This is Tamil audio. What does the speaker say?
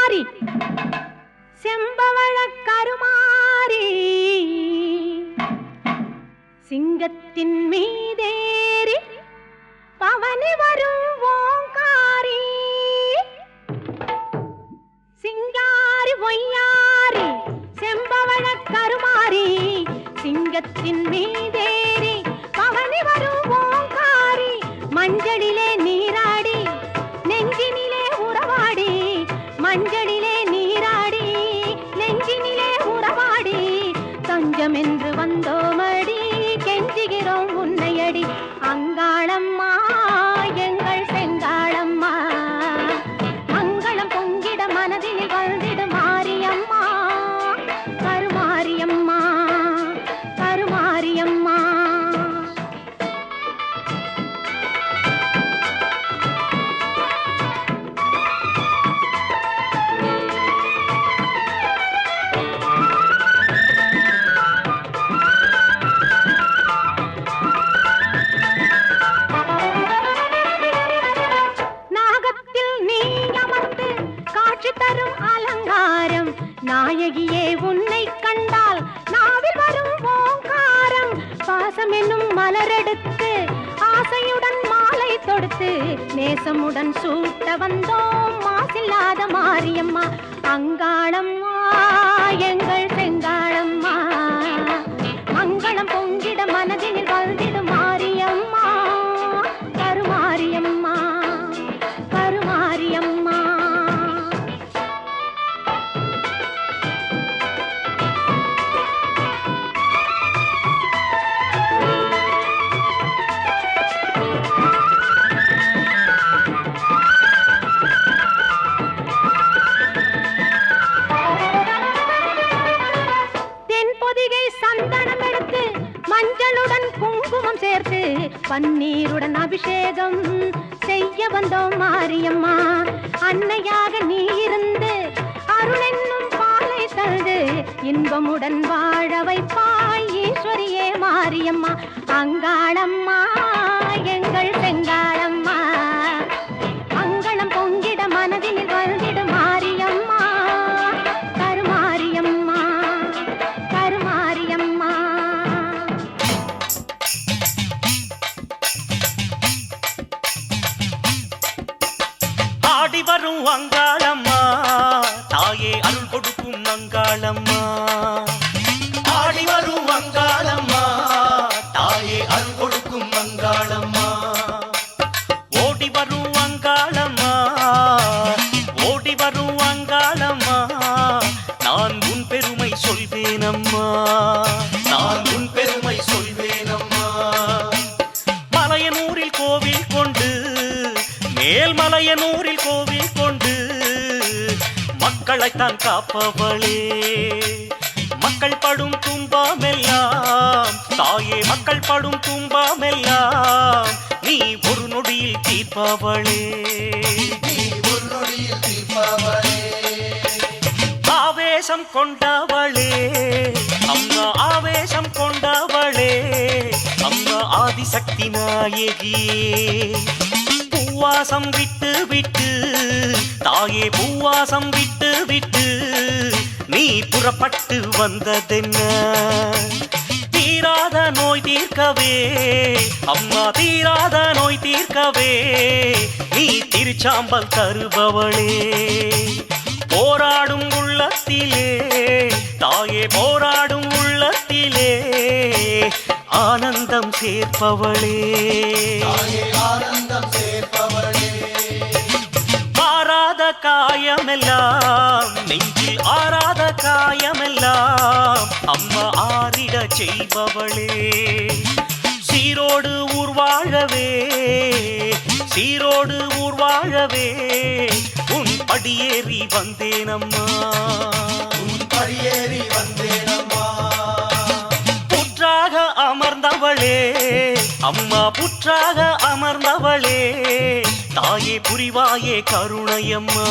கருமாரி செம்பவள கருமாரி சிங்கத்தின் மீதேறி பவனி வரும் ஓங்காரி சிங்காரி ஒய்யாரி செம்பவள கருமாரி சிங்கத்தின் மீதேறி பவனி வரும் ஓங்காரி மஞ்சளிலே நீராடி நெஞ்சினிலே உறவாடி மஞ்சளிலே நீராடி நெஞ்சினிலே உறவாடி தஞ்சம் என்று வந்தோமடி கெஞ்சுகிறோம் உன்னையடி அங்காளம்மா எங்கள் செங்காளம்மா மங்களம் பொங்கிட மனதில் வந்திடு மாரியம்மா கருமாரியம்மா கருமாரியம்மா நாயகியே உன்னை கண்டால் நாவில் வரும் ஓங்காரம் பாசம் என்னும் மலரெடுத்து ஆசையுடன் மாலை தொடுத்து நேசமுடன் சூட்ட வந்தோம் மாசில்லாத மாரியம்மா அங்காளம்மா எங்கள் செங்காளம்மா மங்களம் பொங்கிட மனதில் வந்திடு மாரியம்மா கருமாரியம்மா கருமாரியம்மா சந்தனம் எடுத்து மஞ்சளுடன் குங்குமம் சேர்த்து பன்னீருடன் அபிஷேகம் செய்ய வந்தோம் மாரியம்மா அன்னையாக நீ இருந்து அருள் என்னும் பாலை தந்து இன்பமுடன் வாழ வைப்பாய் ஈஸ்வரியே மாரியம்மா அங்காளம்மா எங்கள் செங்காளம்மா மங்களம் பொங்கிட மனதில் வந்திடு மாரியம்மா கருமாரியம்மா கருமாரியம்மா ஆடி வரும் அங்காளம்மா தாயே அருள் கொடுக்கும் அங்காளம்மா ஆடி வரும் அங்காளம்மா தாயே அருள் கொடுக்கும் அங்காளம்மா ஓடி வரும் அங்காளம்மா ஓடி வரும் அங்காளம்மா நான் உன் பெருமை சொல்வேனம்மா நான் உன் பெருமை சொல்வேனம்மா மலையனூரில் கோவில் கொண்டு மேல்மலையனூரில் கோவில் கொண்டு மக்களைத்தான் காப்பவளே மக்கள் படும் துன்பமெல்லாம் தாயே மக்கள் படும் துன்பமெல்லாம் நீ ஒரு நொடியில் தீர்ப்பவளே ஆவேசம் கொண்டவளே அம்மா ஆவேசம் கொண்டவளே அம்மா ஆதிசக்தி நாயகியே பூவாசம் விட்டு விட்டு தாயே பூவாசம் விட்டு விட்டு நீ புறப்பட்டு வந்ததென்ன தீராத நோய் தீர்க்கவே அம்மா தீராத நோய் தீர்க்கவே நீ திருச்சாம்பல் தருபவளே போராடும் உள்ளத்திலே தாயே போராடும் உள்ளத்திலே ஆனந்தம் சேர்ப்பவளே ஆனந்தம் சேர்ப்பவளே ஆராத காயமெல்லாம் நெஞ்சில் ஆராத காயமெல்லாம் அம்மா ஆறிட செய்பவளே சீரோடு ஊர் வாழவே சீரோடு ஊர் வாழவே உன் படியேறி வந்தேனம்மா உன் படியேறி வந்தேனம்மா புற்றாக அமர்ந்தவளே அம்மா புற்றாக அமர்ந்தவளே தாயே புரிவாயே கருணையம்மா